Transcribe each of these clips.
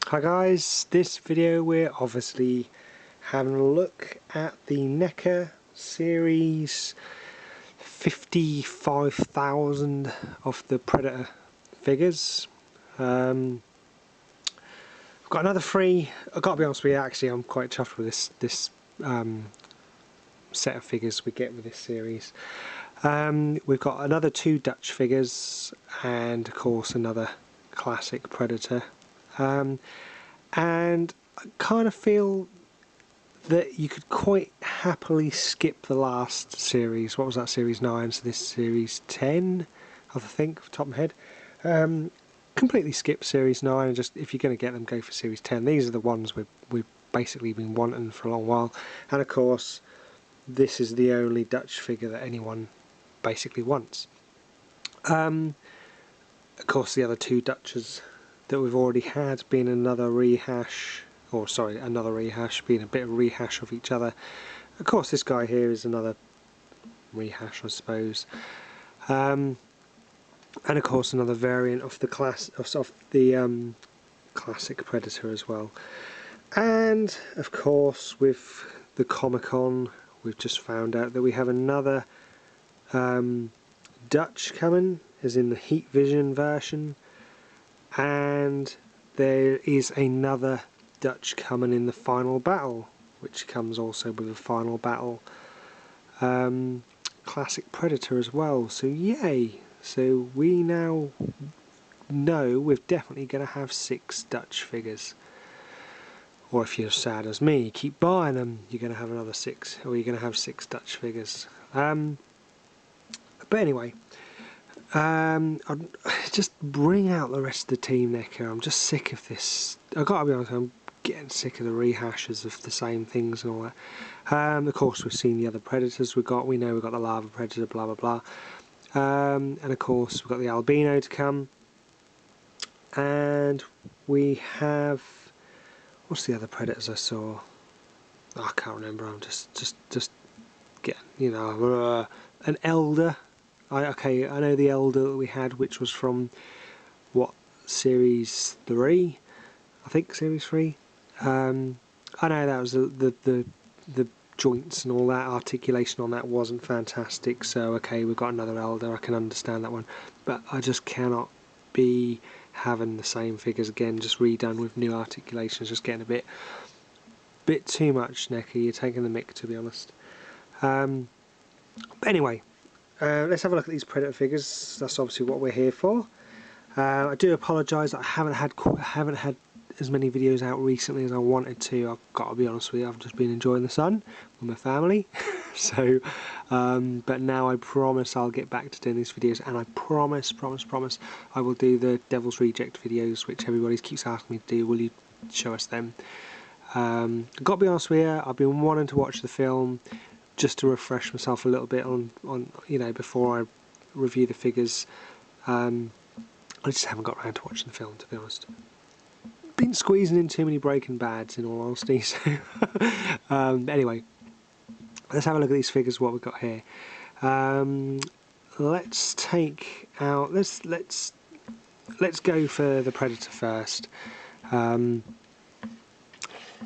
Hi guys, this video we're obviously having a look at the Neca series 55,000 of the Predator figures. I've got another three. I've got to be honest with you, actually I'm quite chuffed with this set of figures we get with this series. We've got another two Dutch figures and of course another classic Predator. And I kind of feel that you could quite happily skip the last series. What was that, series 9? So this series 10, I think, off the top of my head. Completely skip series 9 and just, if you're going to get them, go for series 10. These are the ones we've basically been wanting for a long while. And of course, this is the only Dutch figure that anyone basically wants. Of course, the other two Dutches that we've already had being another rehash, or sorry, another rehash, being a bit of rehash of each other. Of course this guy here is another rehash, I suppose. And of course another variant of the classic Predator as well. And of course with the Comic-Con we've just found out that we have another Dutch coming, as in the Heat Vision version. And there is another Dutch coming in the Final Battle, which comes also with a Final Battle classic Predator as well. So yay! So we now know we're definitely going to have 6 Dutch figures. Or if you're sad as me, keep buying them, you're going to have another 6, or you're going to have 6 Dutch figures. But anyway, I'd just bring out the rest of the team, Neca. I'm just sick of this. I've got to be honest, I'm getting sick of the rehashes of the same things and all that. Of course, we've seen the other Predators we know we've got the Lava Predator, blah blah blah. And of course, we've got the Albino to come. And we have... what's the other Predators I saw? Oh, I can't remember. I'm just getting, you know, an Elder. Okay, I know the Elder that we had, which was from, what, series 3? I think series 3. I know that was the joints and all that, articulation on that wasn't fantastic, so okay, we've got another Elder, I can understand that one. But I just cannot be having the same figures again, just redone with new articulations, just getting a bit too much, Neca. You're taking the mick, to be honest. But anyway, let's have a look at these Predator figures. That's obviously what we're here for. I do apologise that I haven't had as many videos out recently as I wanted to. I've got to be honest with you, I've just been enjoying the sun with my family. So, but now I promise I'll get back to doing these videos, and I promise I will do the Devil's Reject videos, which everybody keeps asking me to do. Will you show us them? I've got to be honest with you, I've been wanting to watch the film just to refresh myself a little bit on you know, before I review the figures. I just haven't got around to watching the film, to be honest. Been squeezing in too many Breaking Bads, in all honesty. So anyway, let's have a look at these figures. What we've got here. Let's take out. Let's go for the Predator first. And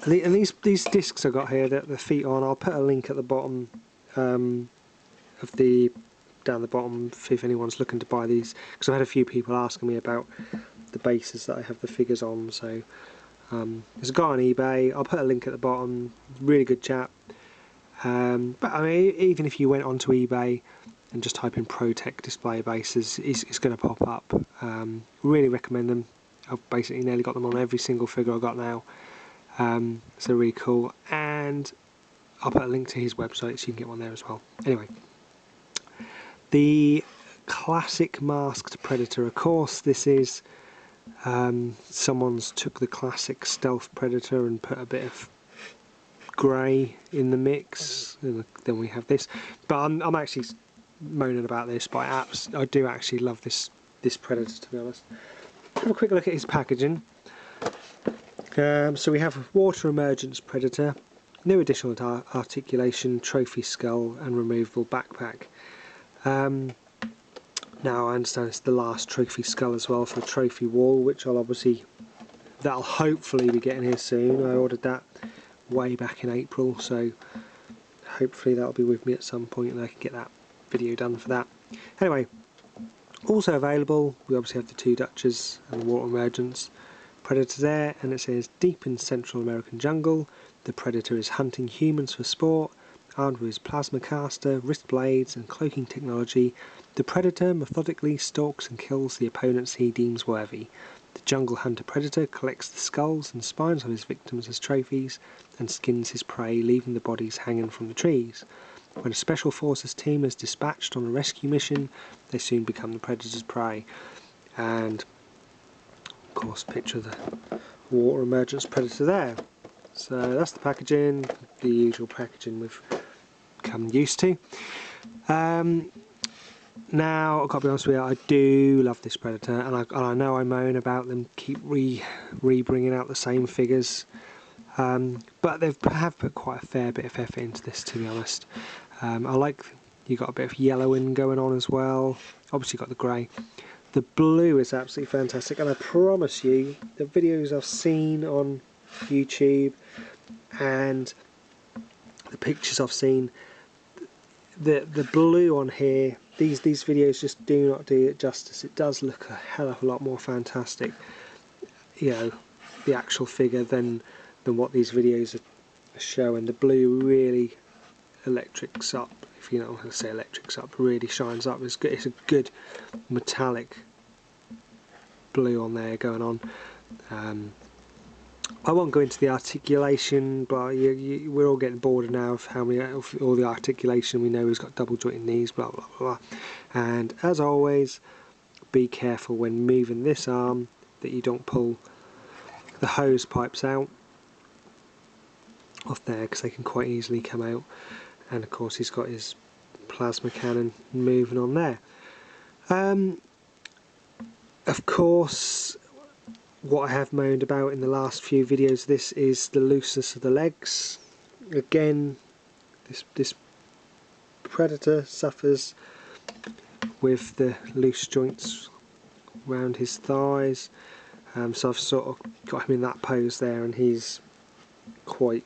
these discs I've got here, the feet on, I'll put a link at the bottom of the, down the bottom, if anyone's looking to buy these, because I've had a few people asking me about the bases that I have the figures on. So there's a guy on eBay, I'll put a link at the bottom, really good chap. But I mean, even if you went onto eBay and just type in ProTech display bases, it's going to pop up. Really recommend them. I've basically nearly got them on every single figure I've got now. So really cool, and I'll put a link to his website so you can get one there as well. Anyway, the classic masked Predator, of course this is someone's took the classic stealth Predator and put a bit of grey in the mix, and then we have this. But I'm actually moaning about this, but I do actually love this Predator, to be honest. Have a quick look at his packaging. So we have Water Emergence Predator, new additional articulation, trophy skull and removable backpack. Now I understand it's the last trophy skull as well for the trophy wall, which I'll obviously that'll hopefully be getting here soon. I ordered that way back in April, so hopefully that'll be with me at some point and I can get that video done for that. Anyway, also available, we obviously have the two Dutchers and the Water Emergence Predator there, and it says, deep in Central American jungle, the Predator is hunting humans for sport. Armed with his plasma caster, wrist blades and cloaking technology, the Predator methodically stalks and kills the opponents he deems worthy. The jungle hunter Predator collects the skulls and spines of his victims as trophies and skins his prey, leaving the bodies hanging from the trees. When a special forces team is dispatched on a rescue mission, they soon become the Predator's prey. And of course, picture of the Water Emergence Predator there. So that's the packaging, the usual packaging we've come used to. Now, I've got to be honest with you, I do love this Predator, and I know I moan about them keep re-bringing out the same figures, but they have put quite a fair bit of effort into this, to be honest. I like you got a bit of yellowing going on as well. Obviously, got the grey. The blue is absolutely fantastic, and I promise you, the videos I've seen on YouTube and the pictures I've seen, the blue on here, these videos just do not do it justice. It does look a hell of a lot more fantastic, you know, the actual figure than what these videos are showing. The blue really electrics up, if you know what I say, electrics up, really shines up. It's good. It's a good metallic blue on there going on. I won't go into the articulation, but we're all getting bored now of how many of all the articulation we know. He's got double jointed knees, blah blah blah. And as always, be careful when moving this arm that you don't pull the hose pipes out off there, because they can quite easily come out. And of course, he's got his plasma cannon moving on there. Of course, what I have moaned about in the last few videos, this is the looseness of the legs. Again, this Predator suffers with the loose joints around his thighs. So I've sort of got him in that pose there, and he's quite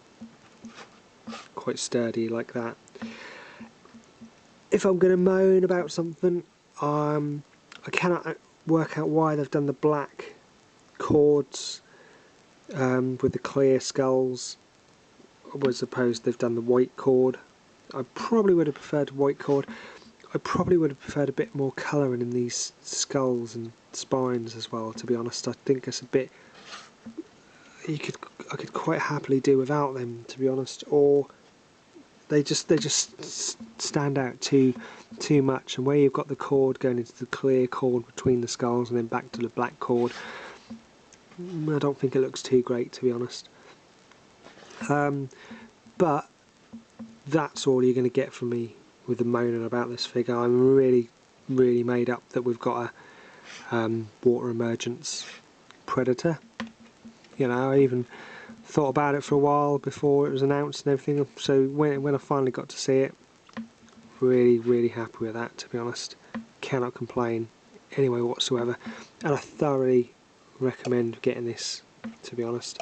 sturdy like that. If I'm going to moan about something, I cannot work out why they've done the black cords with the clear skulls, as opposed they've done the white cord. I probably would have preferred white cord. I probably would have preferred a bit more colouring in these skulls and spines as well, to be honest. I think it's a bit, I could quite happily do without them, to be honest, or they just stand out too much. And where you've got the cord going into the clear cord between the skulls and then back to the black cord, I don't think it looks too great, to be honest. But that's all you're going to get from me with the moaning about this figure. I'm really made up that we've got a Water Emergence Predator. You know, I even thought about it for a while before it was announced and everything. So when I finally got to see it, really happy with that, to be honest. Cannot complain anyway whatsoever, and I thoroughly recommend getting this, to be honest.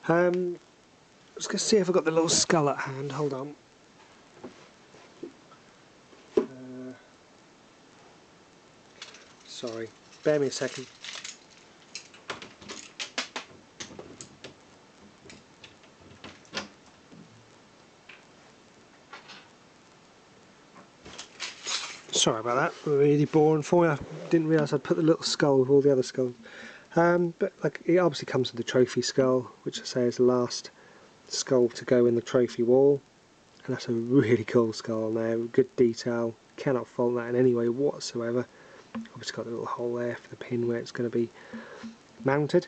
Let's go see if I've got the little skull at hand. Hold on. Sorry, bear me a second. Sorry about that, really boring for you. I didn't realise I'd put the little skull with all the other skulls. But like, it obviously comes with the trophy skull, which I say is the last skull to go in the trophy wall. And that's a really cool skull on there, good detail, cannot fault that in any way whatsoever. Obviously got the little hole there for the pin where it's going to be mounted.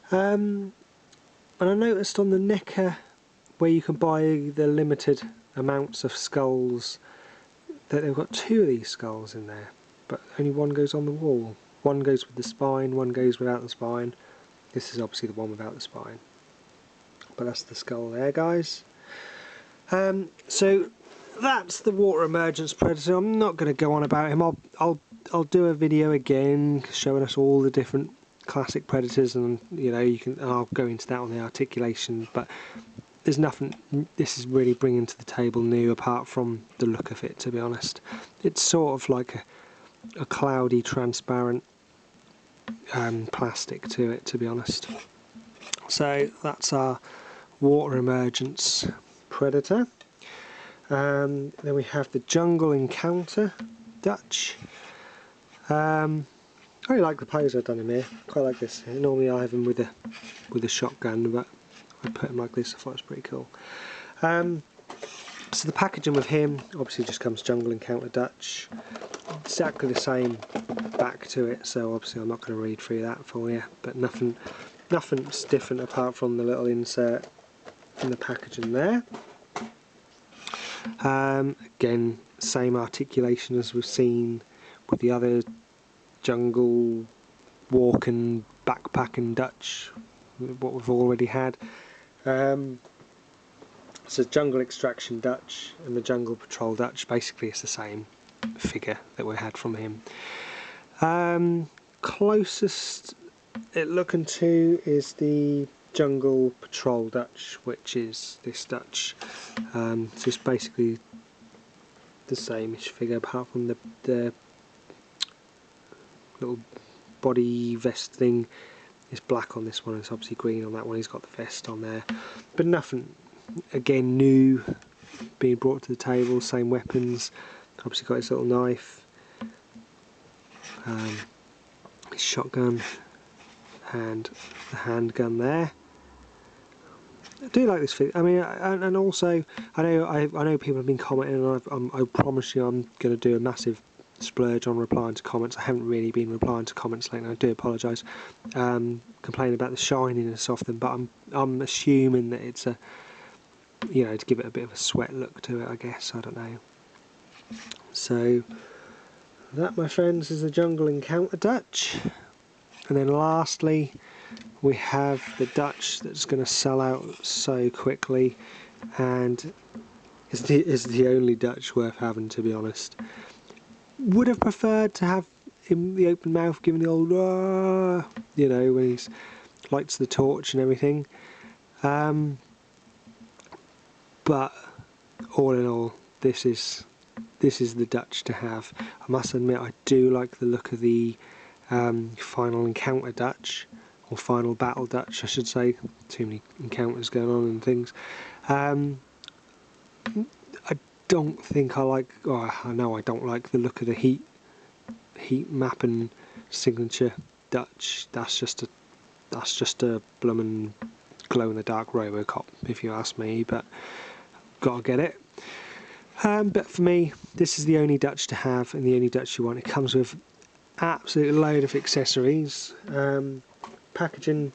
And I noticed on the Neca, where you can buy the limited amounts of skulls, that they've got two of these skulls in there, but only one goes on the wall. One goes with the spine, one goes without the spine. This is obviously the one without the spine, but that's the skull there, guys. So that's the Water Emergence Predator. I'm not going to go on about him. I'll do a video again showing us all the different classic Predators, and you know, I'll go into that on the articulation, but there's nothing this is really bringing to the table new apart from the look of it, to be honest. It's sort of like a cloudy, transparent plastic to it, to be honest. So that's our Water Emergence Predator. Then we have the Jungle Encounter Dutch. I really like the pose I've done him here. Quite like this. Normally I have him with a shotgun, but I put him like this. I thought it was pretty cool. So the packaging with him obviously just comes Jungle Encounter Dutch. Exactly the same back to it, so obviously I'm not going to read through that for you. But nothing's different apart from the little insert in the packaging there. Again, same articulation as we've seen with the other jungle walking, backpacking Dutch, what we've already had. So Jungle Extraction Dutch and the Jungle Patrol Dutch, basically it's the same figure that we had from him. Closest it looking to is the Jungle Patrol Dutch, which is this Dutch. So it's basically the same-ish figure apart from the little body vest thing is black on this one, it's obviously green on that one. He's got the vest on there, but nothing again new being brought to the table. Same weapons, obviously got his little knife, his shotgun and the handgun there. I do like this figure. I mean, and also I know people have been commenting, and I promise you I'm going to do a massive splurge on replying to comments. I haven't really been replying to comments lately. I do apologise. Complaining about the shininess of them, but I'm assuming that it's a, you know, to give it a bit of a sweat look to it, I guess. I don't know. So that, my friends, is the Jungle Encounter Dutch. And then lastly, we have the Dutch that's going to sell out so quickly, and is the only Dutch worth having, to be honest. Would have preferred to have him the open mouth, giving the old you know, when he's lights the torch and everything. But all in all, this is the Dutch to have. I must admit, I do like the look of the Final Encounter Dutch, or Final Battle Dutch, I should say. Too many encounters going on and things. I don't think I like. Oh, I know I don't like the look of the heat map and signature Dutch. That's just a bloomin' glow in the dark Robocop, if you ask me. But gotta get it. But for me, this is the only Dutch to have and the only Dutch you want. It comes with absolute load of accessories. Packaging.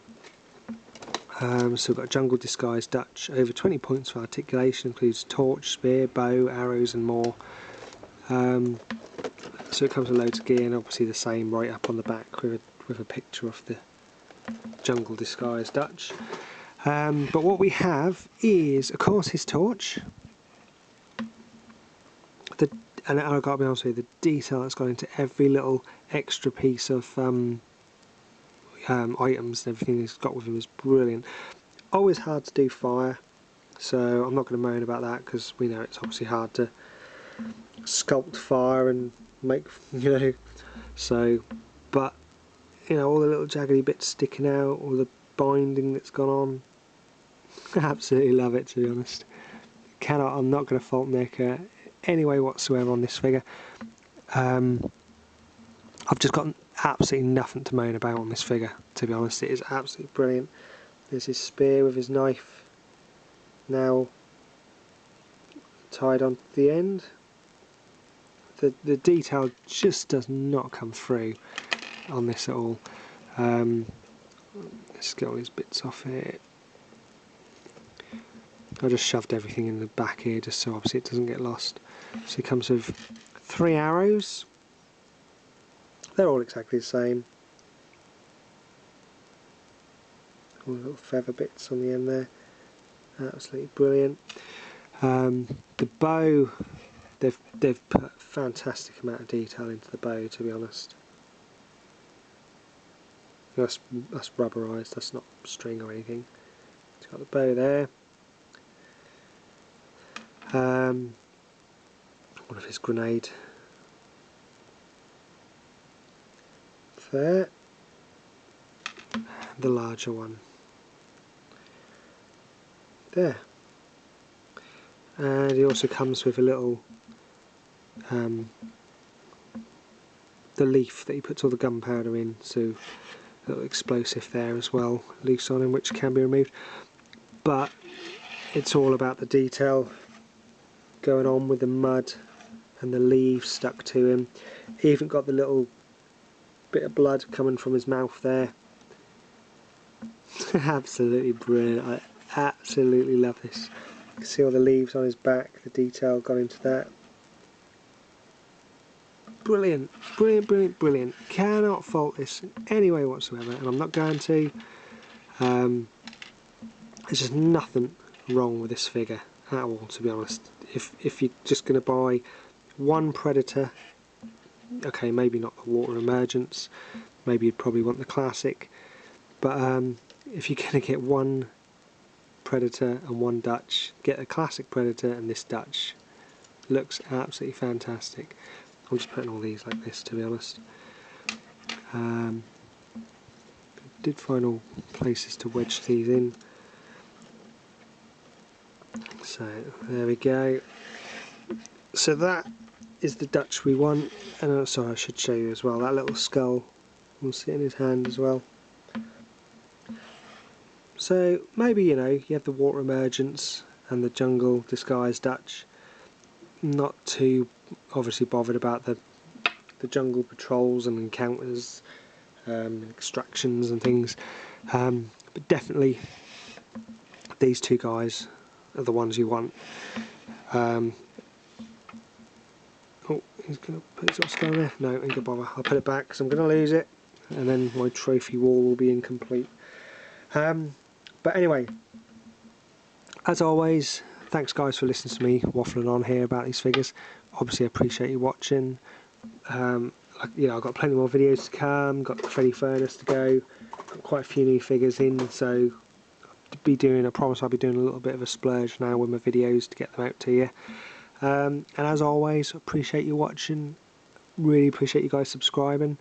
So we've got Jungle Disguise Dutch, over 20 points for articulation, includes torch, spear, bow, arrows and more. So it comes with loads of gear, and obviously the same right up on the back with a picture of the Jungle Disguise Dutch. But what we have is, of course, his torch. And I've got to be honest with you, the detail that's gone into every little extra piece of items and everything he's got with him is brilliant. Always hard to do fire, so I'm not going to moan about that, because we know it's obviously hard to sculpt fire and make, you know, so, but you know, all the little jaggedy bits sticking out, all the binding that's gone on, absolutely love it, to be honest. I'm not going to fault Neca any way whatsoever on this figure. I've just got absolutely nothing to moan about on this figure, to be honest. It is absolutely brilliant. There's his spear with his knife now tied onto the end. The detail just does not come through on this at all. Let's get all these bits off here. I just shoved everything in the back here just so obviously it doesn't get lost. So it comes with 3 arrows. They're all exactly the same. All the little feather bits on the end there. Absolutely brilliant. The bow, they've put a fantastic amount of detail into the bow, to be honest. That's rubberized, that's not string or anything. It's got the bow there. One of his grenade there, and the larger one there. And he also comes with a little the leaf that he puts all the gunpowder in, so a little explosive there as well, loose on him, which can be removed. But it's all about the detail going on with the mud and the leaves stuck to him. He even got the little bit of blood coming from his mouth there. Absolutely brilliant. I absolutely love this. You can see all the leaves on his back, the detail gone into that. Brilliant, brilliant, brilliant, brilliant. Cannot fault this in any way whatsoever, and I'm not going to. There's just nothing wrong with this figure at all, to be honest. If you're just going to buy one Predator, okay, maybe not the Water Emergence, maybe you'd probably want the Classic, but if you're going to get one Predator and one Dutch, get a Classic Predator and this Dutch. Looks absolutely fantastic. I'm just putting all these like this, to be honest. Did find all places to wedge these in. So there we go. So that is the Dutch we want. And sorry, I should show you as well. That little skull will sit in his hand as well. So maybe, you know, you have the Water Emergence and the Jungle Disguise Dutch. Not too obviously bothered about the jungle patrols and encounters, extractions and things, but definitely these two guys are the ones you want. Oh, he's going to put his little skull there. No, ain't going to bother. I'll put it back because I'm going to lose it, and then my trophy wall will be incomplete. But anyway, as always, thanks guys for listening to me waffling on here about these figures. Obviously I appreciate you watching. You know, I've got plenty more videos to come, got the Freddy Furnace to go, got quite a few new figures in, so I promise I'll be doing a little bit of a splurge now with my videos to get them out to you. And as always, appreciate you watching, really appreciate you guys subscribing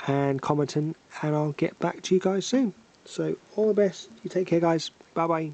and commenting, and I'll get back to you guys soon. So all the best, you take care guys, bye bye.